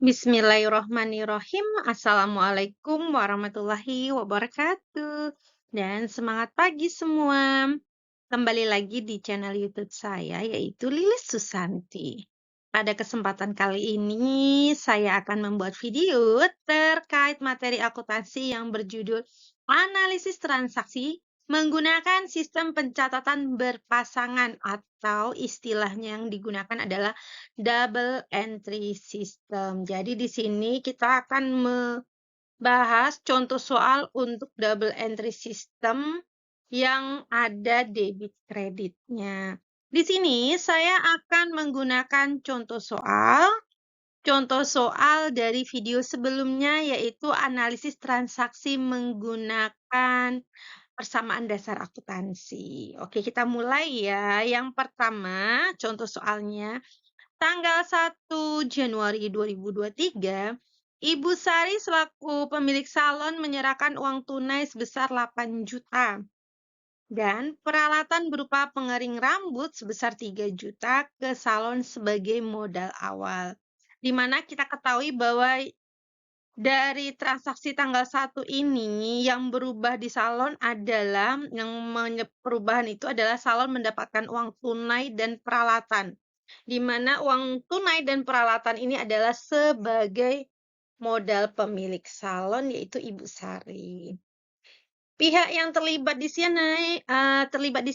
Bismillahirrohmanirrohim. Assalamualaikum warahmatullahi wabarakatuh. Dan semangat pagi semua. Kembali lagi di channel YouTube saya, yaitu Lilis Susanti. Pada kesempatan kali ini, saya akan membuat video terkait materi akuntansi yang berjudul Analisis Transaksi menggunakan sistem pencatatan berpasangan atau istilahnya yang digunakan adalah double entry system. Jadi di sini kita akan membahas contoh soal untuk double entry system yang ada debit kreditnya. Di sini saya akan menggunakan contoh soal dari video sebelumnya, yaitu analisis transaksi menggunakan persamaan dasar akuntansi. Oke, kita mulai ya. Yang pertama, contoh soalnya. Tanggal 1 Januari 2023, Ibu Sari selaku pemilik salon menyerahkan uang tunai sebesar 8 juta dan peralatan berupa pengering rambut sebesar 3 juta ke salon sebagai modal awal. Di mana kita ketahui bahwa dari transaksi tanggal 1 ini yang berubah di salon adalah, perubahan itu adalah salon mendapatkan uang tunai dan peralatan. Di mana uang tunai dan peralatan ini adalah sebagai modal pemilik salon, yaitu Ibu Sari. Pihak yang terlibat di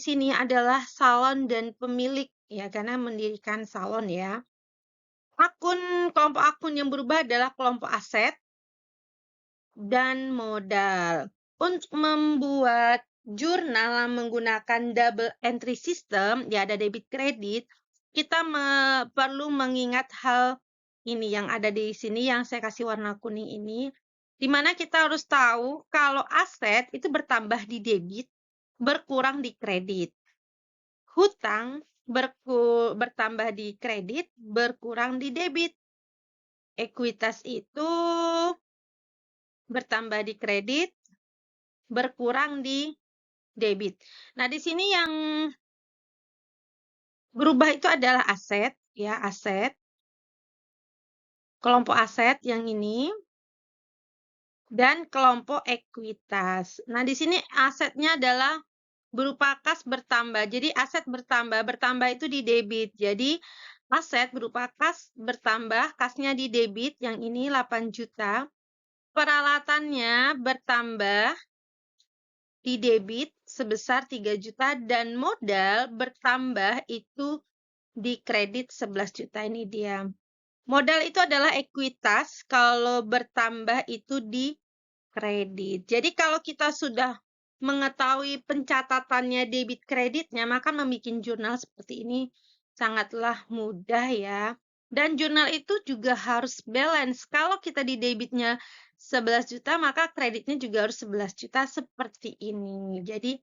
sini adalah salon dan pemilik, ya, karena mendirikan salon ya. Kelompok akun yang berubah adalah kelompok aset dan modal. Untuk membuat jurnal menggunakan double entry system, ya ada debit kredit, kita perlu mengingat hal ini yang ada di sini yang saya kasih warna kuning ini, di mana kita harus tahu kalau aset itu bertambah di debit, berkurang di kredit. Hutang bertambah di kredit, berkurang di debit. Ekuitas itu bertambah di kredit, berkurang di debit. Nah, di sini yang berubah itu adalah aset, ya, aset. Kelompok aset yang ini dan kelompok ekuitas. Nah, di sini asetnya adalah berupa kas bertambah. Jadi aset bertambah itu di debit. Jadi aset berupa kas bertambah, kasnya di debit, yang ini 8 juta. Peralatannya bertambah di debit sebesar 3 juta dan modal bertambah itu di kredit 11 juta. Ini dia. Modal itu adalah ekuitas, kalau bertambah itu di kredit. Jadi kalau kita sudah mengetahui pencatatannya debit kreditnya, maka membuat jurnal seperti ini sangatlah mudah ya. Dan jurnal itu juga harus balance. Kalau kita di debitnya 11 juta, maka kreditnya juga harus 11 juta seperti ini. Jadi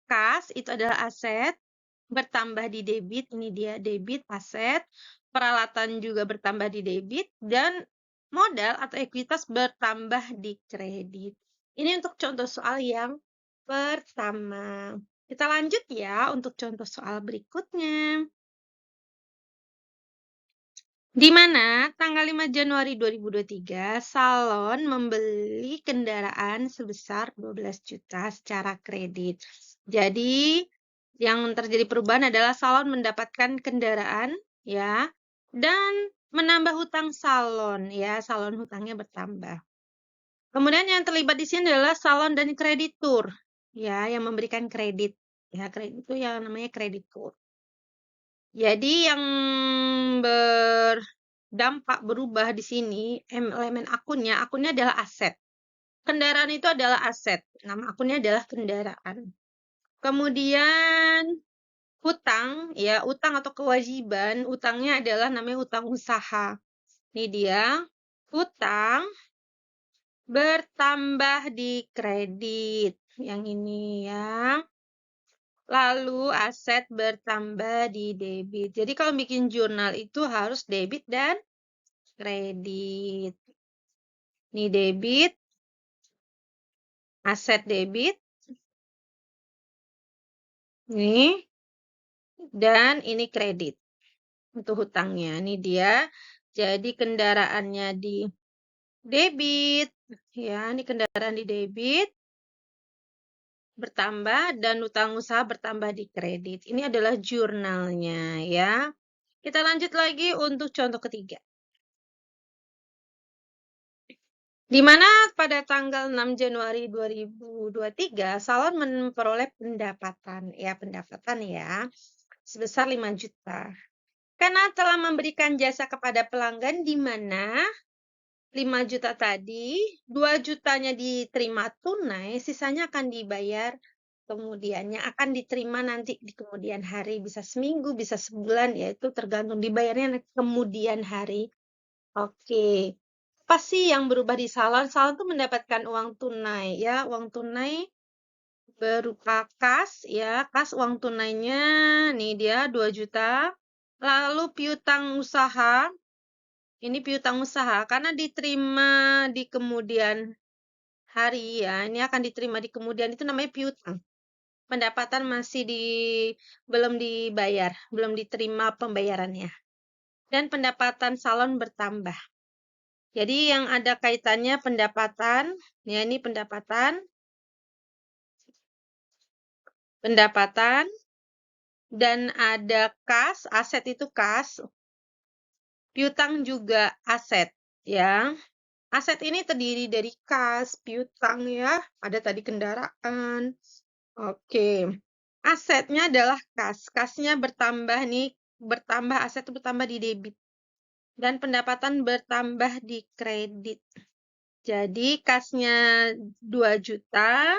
kas itu adalah aset, bertambah di debit, ini dia debit aset, peralatan juga bertambah di debit, dan modal atau ekuitas bertambah di kredit. Ini untuk contoh soal yang pertama. Kita lanjut ya untuk contoh soal berikutnya. Di mana tanggal 5 Januari 2023, salon membeli kendaraan sebesar 12 juta secara kredit. Jadi, yang terjadi perubahan adalah salon mendapatkan kendaraan, ya, dan menambah hutang salon, ya, salon hutangnya bertambah. Kemudian yang terlibat di sini adalah salon dan kreditur, ya, yang memberikan kredit. Ya, kredit itu yang namanya kreditur. Jadi yang berdampak berubah di sini, elemen akunnya adalah aset. Kendaraan itu adalah aset. Nama akunnya adalah kendaraan. Kemudian hutang, ya, utang atau kewajiban, utangnya adalah namanya utang usaha. Ini dia, hutang bertambah di kredit. Yang ini ya. Lalu aset bertambah di debit. Jadi kalau bikin jurnal itu harus debit dan kredit. Ini debit, aset debit. Ini. Dan ini kredit. Untuk hutangnya. Ini dia. Jadi kendaraannya di debit, ya, ini kendaraan di debit bertambah dan utang usaha bertambah di kredit. Ini adalah jurnalnya, ya. Kita lanjut lagi untuk contoh ketiga. Di mana pada tanggal 6 Januari 2023, Salon memperoleh pendapatan ya, sebesar 5 juta. Karena telah memberikan jasa kepada pelanggan di mana 5 juta tadi, 2 jutanya diterima tunai, sisanya akan dibayar kemudiannya akan diterima nanti di kemudian hari, bisa seminggu, bisa sebulan, yaitu tergantung dibayarnya kemudian hari. Oke. Apa sih yang berubah di salon? Salon tuh mendapatkan uang tunai ya, uang tunai berupa kas ya, kas uang tunainya nih dia 2 juta. Lalu piutang usaha, ini piutang usaha karena diterima di kemudian hari ya, ini akan diterima di kemudian itu namanya piutang. Pendapatan masih belum dibayar, belum diterima pembayarannya. Dan pendapatan salon bertambah. Jadi yang ada kaitannya pendapatan, ya ini pendapatan, dan ada kas, aset itu kas, piutang juga aset, ya. Aset ini terdiri dari kas, piutang ya, ada tadi kendaraan. Oke. Asetnya adalah kas, kasnya bertambah nih, bertambah aset itu bertambah di debit. Dan pendapatan bertambah di kredit. Jadi kasnya 2 juta,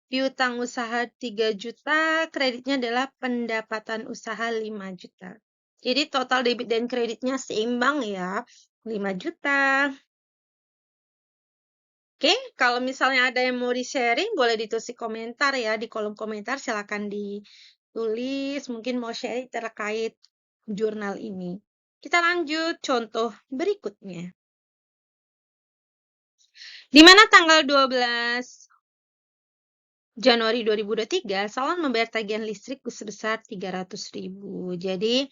piutang usaha 3 juta, kreditnya adalah pendapatan usaha 5 juta. Jadi total debit dan kreditnya seimbang ya, 5 juta. Oke, kalau misalnya ada yang mau di-sharing, boleh ditulis di komentar ya, di kolom komentar silakan ditulis, mungkin mau sharing terkait jurnal ini. Kita lanjut contoh berikutnya. Di mana tanggal 12 Januari 2023, Salon membayar tagihan listrik sebesar 300.000. Jadi,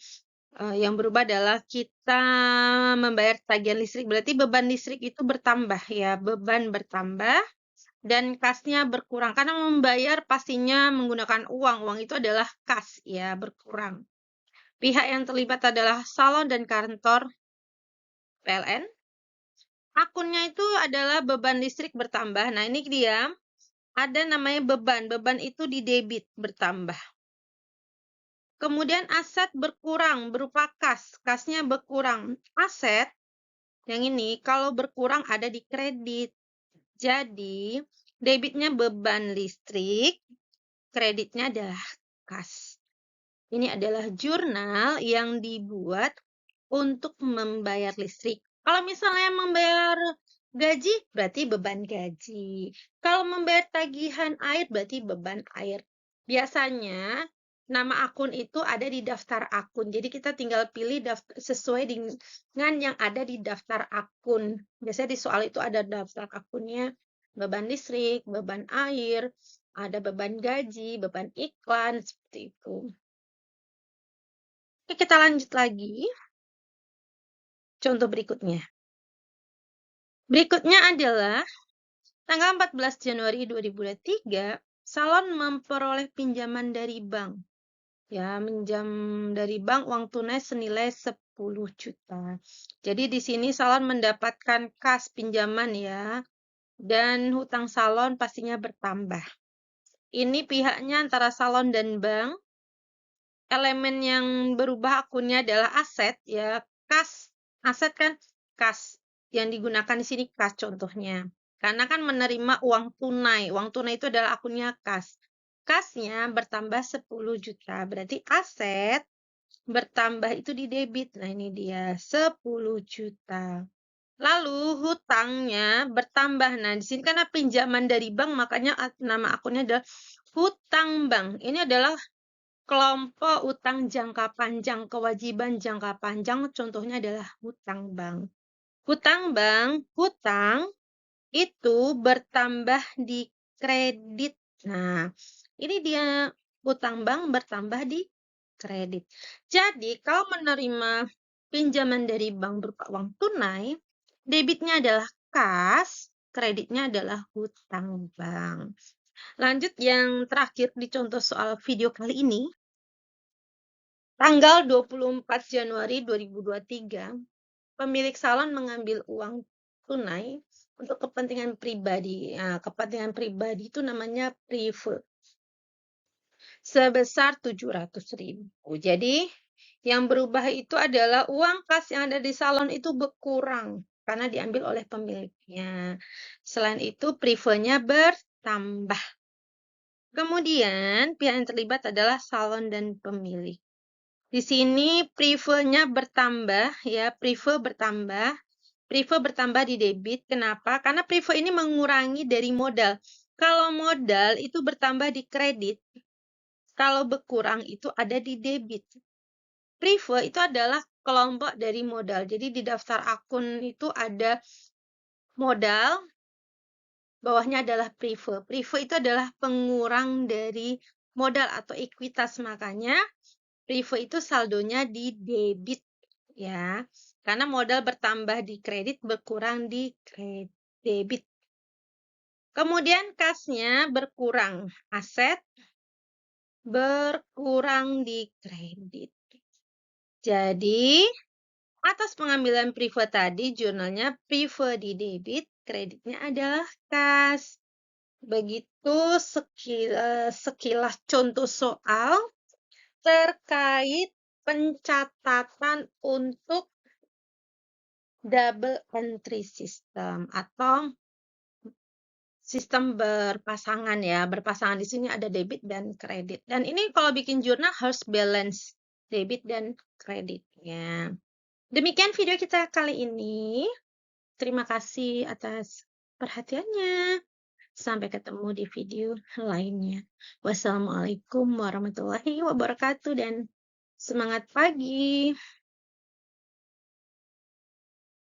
yang berubah adalah kita membayar tagihan listrik, berarti beban listrik itu bertambah ya, beban bertambah dan kasnya berkurang. Karena membayar pastinya menggunakan uang, uang itu adalah kas ya, berkurang. Pihak yang terlibat adalah salon dan kantor PLN. Akunnya itu adalah beban listrik bertambah. Nah, ini dia. Ada namanya beban. Beban itu di debit bertambah. Kemudian aset berkurang berupa kas. Kasnya berkurang. Aset yang ini kalau berkurang ada di kredit. Jadi debitnya beban listrik, kreditnya adalah kas. Ini adalah jurnal yang dibuat untuk membayar listrik. Kalau misalnya membayar gaji, berarti beban gaji. Kalau membayar tagihan air, berarti beban air. Biasanya, nama akun itu ada di daftar akun. Jadi kita tinggal pilih sesuai dengan yang ada di daftar akun. Biasanya di soal itu ada daftar akunnya, beban listrik, beban air, ada beban gaji, beban iklan, seperti itu. Oke, kita lanjut lagi. Contoh berikutnya. Berikutnya adalah tanggal 14 Januari 2023, Salon memperoleh pinjaman dari bank. Ya, minjam dari bank uang tunai senilai 10 juta. Jadi di sini Salon mendapatkan kas pinjaman ya. Dan hutang Salon pastinya bertambah. Ini pihaknya antara Salon dan bank. Elemen yang berubah akunnya adalah aset ya, kas. Aset kan kas. Yang digunakan di sini kas contohnya. Karena kan menerima uang tunai. Uang tunai itu adalah akunnya kas. Kasnya bertambah 10 juta. Berarti aset bertambah itu di debit. Nah, ini dia 10 juta. Lalu hutangnya bertambah. Nah, di sini karena pinjaman dari bank, makanya nama akunnya adalah hutang bank. Ini adalah kelompok utang jangka panjang, kewajiban jangka panjang, contohnya adalah hutang bank. Hutang bank, hutang itu bertambah di kredit. Nah, ini dia hutang bank bertambah di kredit. Jadi, kalau menerima pinjaman dari bank berupa uang tunai, debitnya adalah kas, kreditnya adalah hutang bank. Lanjut yang terakhir di contoh soal video kali ini, tanggal 24 Januari 2023, pemilik salon mengambil uang tunai untuk kepentingan pribadi. Nah, kepentingan pribadi itu namanya prive, sebesar 700.000. Jadi, yang berubah itu adalah uang kas yang ada di salon itu berkurang karena diambil oleh pemiliknya. Selain itu, privenya bertambah. Kemudian, pihak yang terlibat adalah salon dan pemilik. Di sini privenya bertambah ya, prive bertambah. Prive bertambah di debit. Kenapa? Karena prive ini mengurangi dari modal. Kalau modal itu bertambah di kredit, kalau berkurang itu ada di debit. Prive itu adalah kelompok dari modal. Jadi di daftar akun itu ada modal, bawahnya adalah prive. Prive itu adalah pengurang dari modal atau ekuitas. Makanya prive itu saldonya di debit ya. Karena modal bertambah di kredit, berkurang di debit. Kemudian kasnya berkurang, aset berkurang di kredit. Jadi, atas pengambilan prive tadi, jurnalnya prive di debit, kreditnya adalah kas. Begitu sekilas contoh soal terkait pencatatan untuk double entry system atau sistem berpasangan ya. Berpasangan di sini ada debit dan kredit. Dan ini kalau bikin jurnal harus balance debit dan kreditnya. Demikian video kita kali ini. Terima kasih atas perhatiannya. Sampai ketemu di video lainnya. Wassalamualaikum warahmatullahi wabarakatuh dan semangat pagi.